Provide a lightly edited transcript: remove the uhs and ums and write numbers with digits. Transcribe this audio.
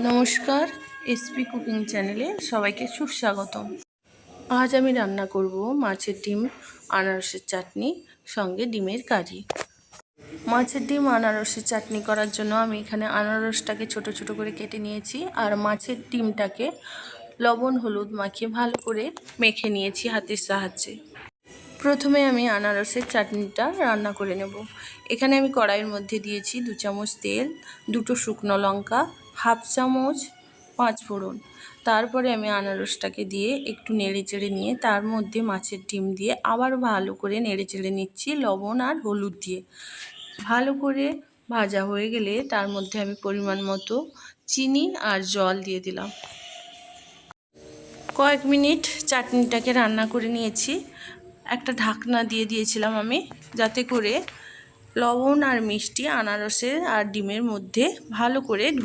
নমস্কার, SP cooking চ্যানেলে সবাইকে সুস্বাগতম। আজ আমি রান্না করব মাছের ডিম আনারসের চাটনি সঙ্গে ডিমের কারি। মাছের ডিম আনারসের চাটনি করার জন্য আমি এখানে আনারসটাকে ছোট ছোট করে কেটে নিয়েছি আর মাছের ডিমটাকে লবণ হলুদ মাখিয়ে ভালো করে মেখে নিয়েছি হাতের সাহায্যে। প্রথমে আমি আনারসের চাটনিটা রান্না করে নেব। এখানে আমি কড়াইয়ের মধ্যে দিয়েছি 2 চামচ তেল, 2টো শুকনো লঙ্কা, হাফ চামচ 5 ফোড়ন। তারপরে আমি আনারসটাকে দিয়ে একটু নেড়ে চেড়ে নিয়ে তার মধ্যে মাছের ডিম দিয়ে আবার ভালো করে নেড়ে চেড়ে নিচ্ছি লবণ আর হলুদ দিয়ে। ভালো করে ভাজা হয়ে গেলে তার মধ্যে আমি পরিমাণ মতো চিনি আর জল দিয়ে দিলাম। কয়েক মিনিট চাটনিটাকে রান্না করে নিয়েছি। একটা ঢাকনা দিয়ে দিয়েছিলাম আমি, যাতে করে লবণ আর মিষ্টি আনারসের আর ডিমের মধ্যে ভালো করে